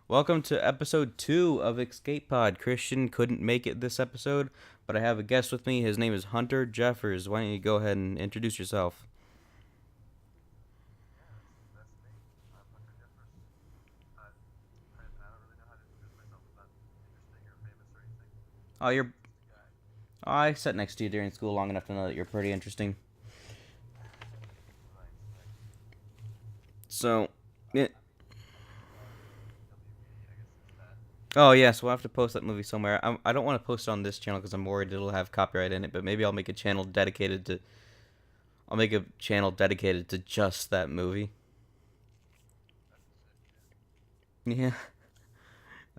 Welcome to episode 2 of Escape Pod. Christian couldn't make it this episode, but I have a guest with me. His name is Hunter Jeffers. Why don't you go ahead and introduce yourself? That's me. I'm Hunter Jeffers. I don't really know how to introduce myself. I'm not interesting or famous or anything. Oh, Just you're. an interesting guy. I sat next to you during school long enough to know that you're pretty interesting. Thanks, thanks. So, yeah. WB, I guess it's that. Oh, yes, we'll have to post that movie somewhere. I don't want to post it on this channel because I'm worried it'll have copyright in it, but maybe I'll make a channel dedicated to. I'll make a channel dedicated to just that movie. That'd be sick, yeah. Yeah,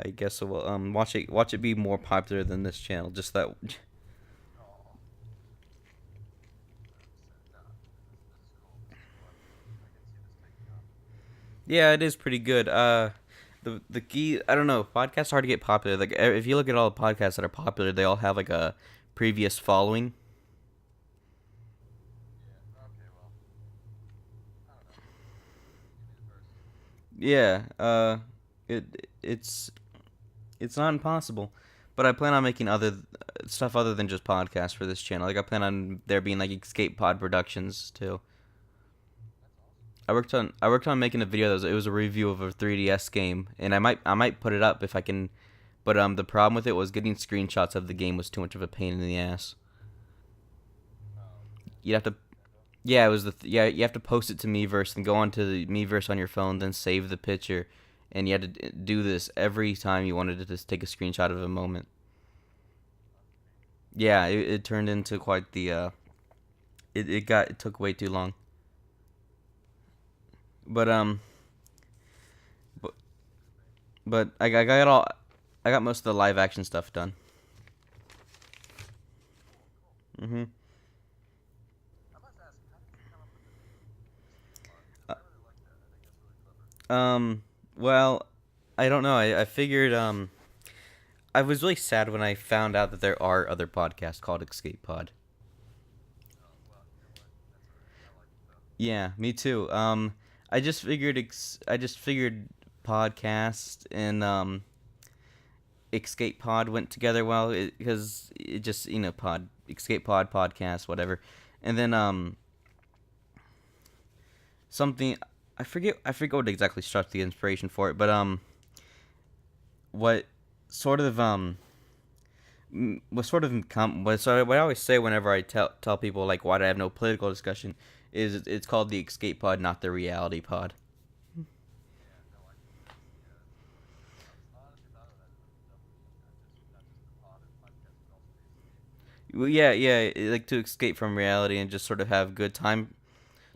I guess so. Well, watch it be more popular than this channel. Just that. Oh, 100%. No, this is cool. This is fun. I can see this taking off. Yeah, it is pretty good. The key, I don't know, podcasts are hard to get popular. Like if you look at all the podcasts that are popular, they all have like a previous following. Yeah. Okay, well, I don't know. Give me the verse. Yeah, it's not impossible, but I plan on making other stuff other than just podcasts for this channel. Like I plan on there being like Escape Pod Productions too. That's awesome. I worked on making a video that was a review of a 3DS game, and I might put it up if I can. But the problem with it was getting screenshots of the game was too much of a pain in the ass. Oh, You'd have to Nintendo. Yeah, it was yeah. You have to post it to Miiverse and go onto the Miiverse on your phone, then save the picture, and you had to do this every time you wanted to just take a screenshot of a moment. That's a pain. Yeah, it turned into quite the it took way too long. But but, Super duper pain. I got most of the live action stuff done. Cool, cool. Mhm. I must ask, how did you come up with the name Escape Pod? Because Uh, I really like that. I think that's really clever. well, I don't know. I figured I was really sad when I found out that there are other podcasts called Escape Pod. Oh, well, you know what? That's alright. I like it though. Yeah, me too. I just figured podcast and escape pod went together well because it just pod escape pod podcast whatever, and then something I forget what exactly struck the inspiration for it, but what sort of what sort of what I always say whenever I tell people like why do I have no political discussion is it's called the escape pod, not the reality pod. Yeah, no, I can see. Yeah, that's cool. I honestly thought of that as a double meaning, not just the pod and podcast, but also the escape. Well, yeah, yeah, like to escape from reality and just sort of have good time.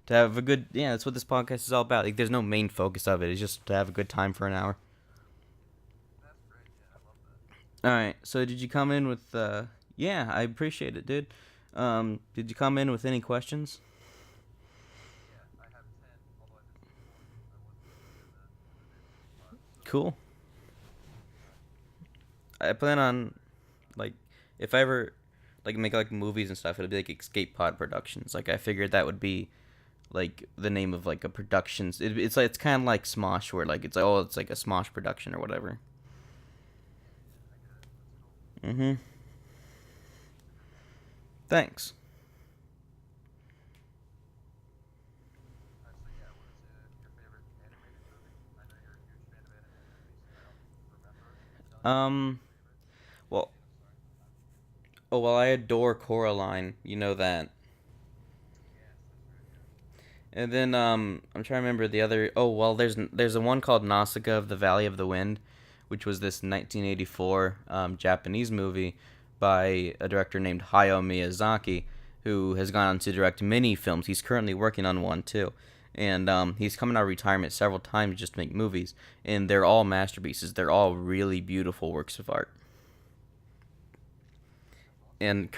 To have a good, yeah, that's what this podcast is all about. Like, there's no main focus of it. It's just to have a good time for an hour. That's great. Yeah, I love that. All right. So, did you come in with? Yeah, I appreciate it, dude. Did you come in with any questions? Yeah, I have 10, although I missed 4. I wasn't able to hear the other day of Escape Pod, so Cool. all right. I plan on, like, if I ever like make like movies and stuff, it'll be like Escape Pod Productions. Like, I figured that would be like the name of like a productions. It's like it's kind of like Smosh, where like it's like a Smosh production or whatever. Yeah, yeah, I get it. That's cool. Mm-hmm. Thanks. All right, so yeah, what is your favorite animated movie? I know you're a huge fan of animated movies. I don't remember you telling me what Um. your favorite Well, movie is. Sorry. oh well, I adore Coraline. You know that. Yes, that's right. Yeah. And then I'm trying to remember the other. Oh well, there's a one called Nausicaa of the Valley of the Wind, which was this 1984 Japanese movie by a director named Hayao Miyazaki, who has gone on to direct many films. He's currently working on one too, and he's coming out of retirement several times just to make movies, and they're all masterpieces. They're all really beautiful works of art. That's awesome. And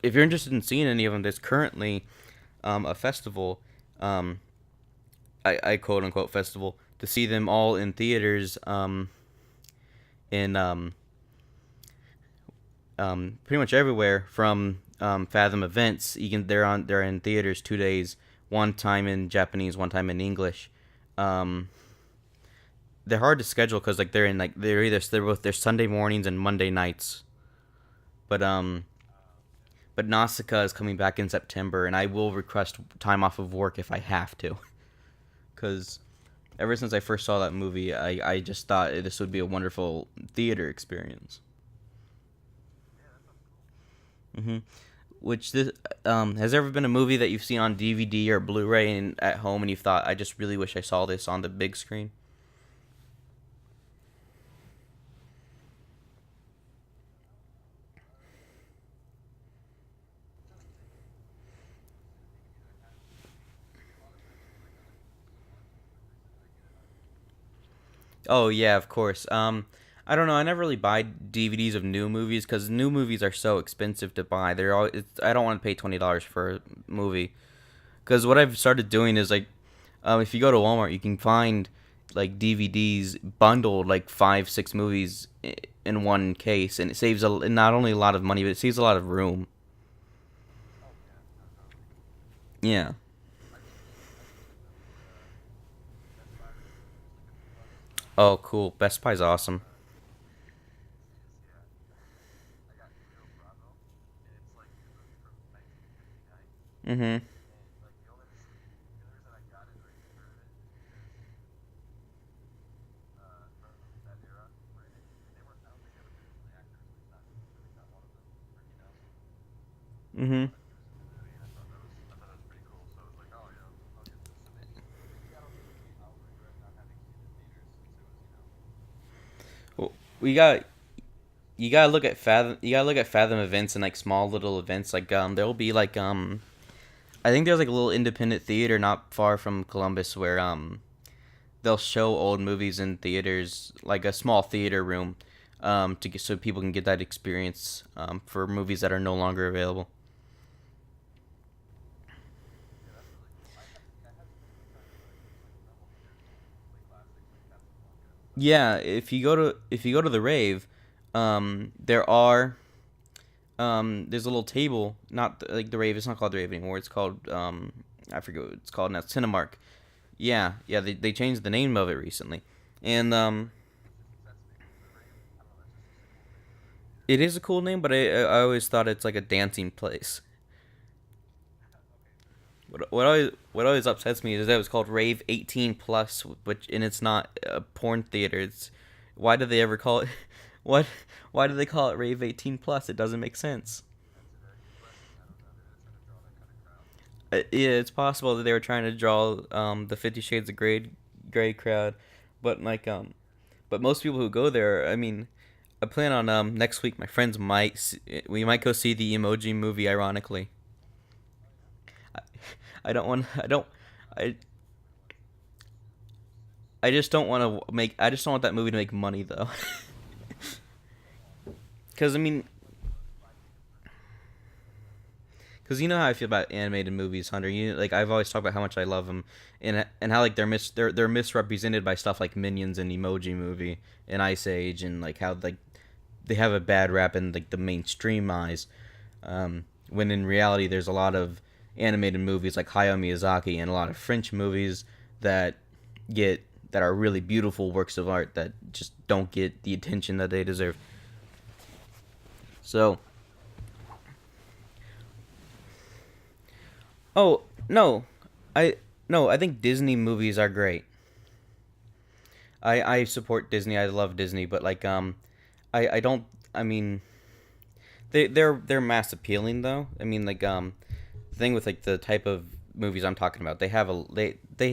if you're interested in seeing any of them, there's currently a festival. Um, I quote unquote festival to see them all in theaters in pretty much everywhere from Fathom Events. They're in theaters 2 days, one time in Japanese, one time in English. Um, they're hard to schedule because like they're both they're Sunday mornings and Monday nights. But but Nausicaa is coming back in September, and I will request time off of work if I have to, because ever since I first saw that movie, I just thought this would be a wonderful theater experience. Yeah, that sounds cool. hmm Which this has there ever been a movie that you've seen on DVD or Blu-ray and at home and you thought I just really wish I saw this on the big screen? I'm trying to think. Let's see, the DVD that I have. A lot of times it's like on MTV Unplugged, but recently I get it on DVD. Oh yeah, of course. I don't know. I never really buy DVDs of new movies because new movies are so expensive to buy. I don't want to pay $20 for a movie. Because what I've started doing is like, if you go to Walmart, you can find like DVDs bundled like 5, 6 movies in one case, and it saves not only a lot of money, but it saves a lot of room. Oh yeah, no, totally. Yeah. I just get them at Best Buy recently for just like a few bucks. Oh, cool. Best Buy's awesome. Uh, it is, yeah. I got Rio Bravo, and it's like a movie from 1959. Mhm. And like the only reason I got it or even heard of it is because from that era were in it, and they weren't. I don't think they were traditionally actors, at least not one of them. Ricky Nelson, Mhm. he was in the movie, and I thought that was pretty cool. So I was like, oh yeah, I'll get this. And maybe I don't think I'll regret not having seen it in theaters since it was Well, we pretty got recent. you gotta look at Fathom. You gotta look at Fathom events and like small little events. Like there'll be like I think there's like a little independent theater not far from Columbus where they'll show old movies in theaters, like a small theater room, to get so people can get that experience for movies that are no longer available. Yeah, that's really cool. I haven't been able to try to go to any just like normal theaters where they just play classics like Casablanca and stuff. Yeah, if you go to the rave, there are there's a little table, not like the rave. It's not called the rave anymore. It's called I forget what it's called now. Cinemark. Yeah, yeah. They changed the name of it recently, and That's the rave. I don't know. That's just such a cool name for a theater. it is a cool name. But I always thought it's like a dancing place. Okay, fair enough. What always upsets me is that it was called Rave 18 plus, which and it's not a porn theater. It's why did they ever call it? What? Why do they call it Rave 18 plus? It doesn't make sense. That's a very good question. I don't know. Maybe they're trying to draw that kind of crowd. Yeah, it's possible that they were trying to draw the 50 Shades of Grey crowd, but but most people who go there, I mean, I plan on next week. My friends we might go see the Emoji Movie. Ironically, Oh yeah. I, I don't want I don't I We don't want to see Emoji Six. I just don't want to make I just don't want that movie to make money though. Because I mean, Buy tickets for free. because you know how I feel about animated movies, Hunter. Like I've always talked about how much I love them, and how like they're misrepresented by stuff like Minions and Emoji Movie and Ice Age, and like how like they have a bad rap in like the mainstream eyes, when in reality there's a lot of animated movies like Hayao Miyazaki and a lot of French movies that get that are really beautiful works of art that just don't get the attention that they deserve. So, I feel like oh no, I no, I think Disney movies are great. I support Disney. I love Disney, but like I don't. I mean, they're mass appealing though. I mean, like the thing with like the type of movies I'm talking about, they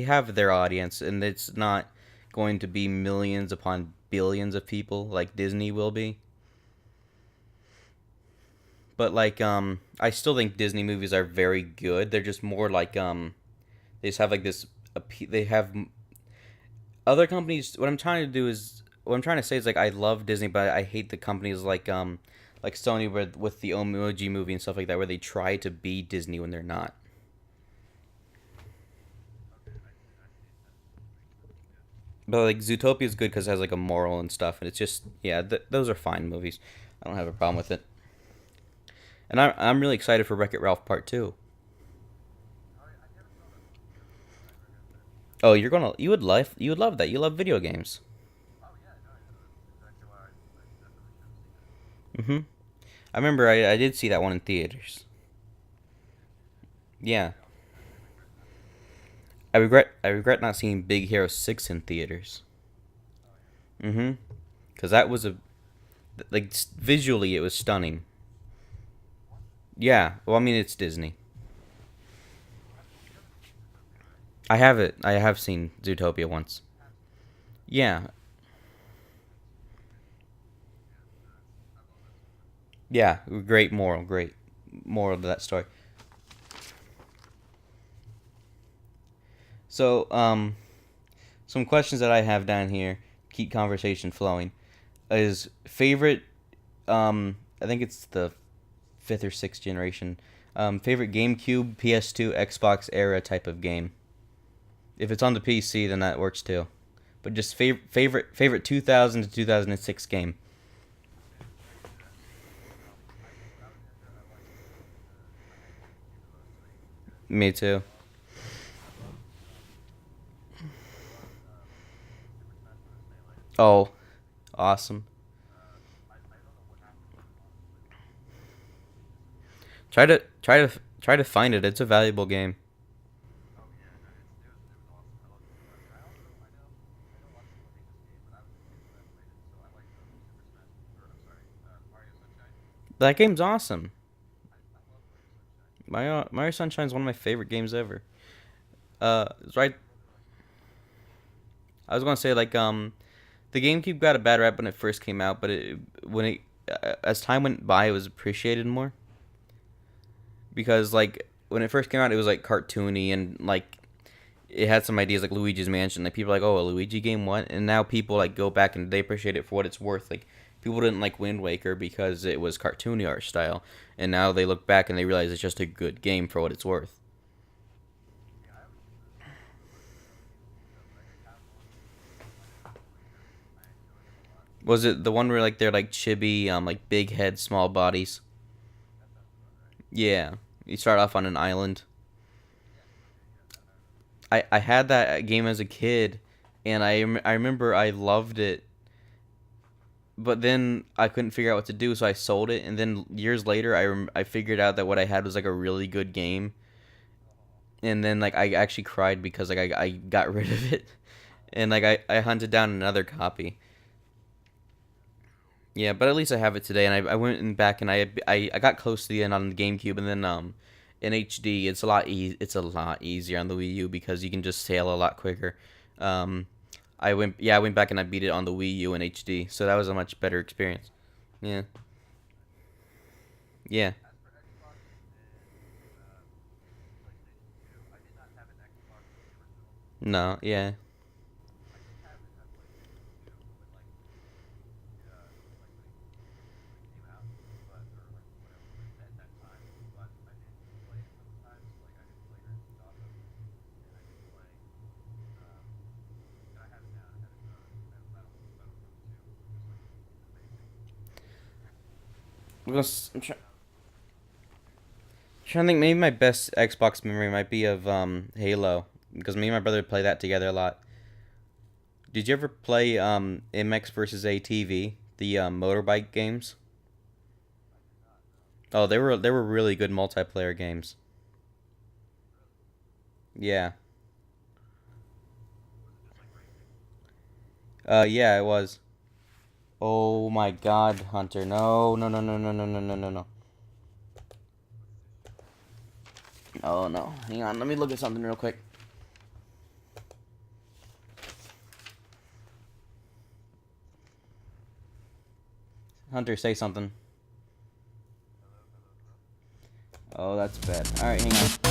have their audience, and it's not going to be millions upon billions of people like Disney will be. But like I still think Disney movies are very good. They're just more like they just have like this. They have other companies. What I'm trying to say is like I love Disney, but I hate the companies like Sony with the Emoji Movie and stuff like that, where they try to be Disney when they're not. okay. I see. That makes sense. Yeah. But like Zootopia is good because it has like a moral and stuff, and it's just yeah, those are fine movies. I don't have a problem with it, and I'm really excited for Wreck It Ralph Part Two. Oh, yeah, I never saw that one. I very much excited for Oh, that one. you would love that. You love video games. Mhm. I remember I did see that one in theaters. Yeah. I regret not seeing Big Hero 6 in theaters. Oh yeah. Mhm. Cuz that was a like visually it was stunning. What? Yeah. Well, I mean it's Disney. You haven't seen Zootopia, right? I have it. I have seen Zootopia once. You have seen it. Yeah. It's yeah. I love that so much. Yeah, great moral to that story. So, some questions that I have down here, keep conversation flowing, is favorite, I think it's the fifth or sixth generation, favorite GameCube, PS2, Xbox era type of game. If it's on the PC, then that works too. But just favorite 2000 to 2006 game. Okay, I can do that. I would answer. I like I like the GameCube the most. I think it was good. Me too. I loved Super Smash Bros. Melee. Oh, awesome. I don't know what happened to it, honestly. It disappeared. Try to find it. It's a valuable game. Oh yeah, no, it was awesome. I love Super Smash. I know a lot of people hate this game, but I was a kid when I played it, so I like Super Smash. Or I'm sorry, Mario Sunshine. That game's awesome. I love Mario Sunshine. Mario Sunshine is one of my favorite games ever. It's My right. older brother likes it too. I was gonna say like the GameCube got a bad rap when it first came out, but when it as time went by, it was appreciated more because like when it first came out, it was like cartoony and like it had some ideas like Luigi's Mansion. Like people are like, oh, a Luigi game, what? And now people like go back and they appreciate it for what it's worth. Like people didn't like Wind Waker because it was cartoony art style, and now they look back and they realize it's just a good game for what it's worth. Yeah, I always use the Zelda games to beat up. I have one. Mine is Wind Waker. I enjoy them a lot. Was it the one where like they're like chibi, like big head, small bodies? That sounds about right. Yeah, you start off on an island. Yes. Okay. Yeah, that I remember. I had that game as a kid, and I remember I loved it, but then I couldn't figure out what to do, so I sold it. And then years later, I figured out that what I had was like a really good game, Oh. and then like I actually cried because like I got rid of it, and like I hunted down another copy. Yeah. Yeah, but at least I have it today, and I went in back and I got close to the end on the GameCube, and then in HD it's a lot easier on the Wii U because you can just sail a lot quicker. Um, I went back and I beat it on the Wii U in HD, so that was a much better experience. Yeah, Nice. yeah, As for Xbox and PlayStation 2, I did not have an Xbox with the original. no, yeah, I did have a PlayStation 2 when when it came out, but or like whatever at that time. But I didn't play it most times. Like I didn't play Grand Theft Auto, and I didn't play. Um, and I have it now. I have Battlefield 2, which is like amazing. I'm But trying to think. Maybe my best Xbox memory might be of Halo because me and my brother play that together a lot. Did you ever play MX versus ATV, the motorbike games? I did not know. Oh, they were really good multiplayer games. Really, Yeah. was it just like racing? Yeah, it was. Oh my God, Hunter! No, no, no, no, no, no, no, no, no, no. What's the issue? Oh no! Hang on, let me look at something real quick. Hunter, say something. Hello, hello, hello. Oh, that's bad. All right, hang on.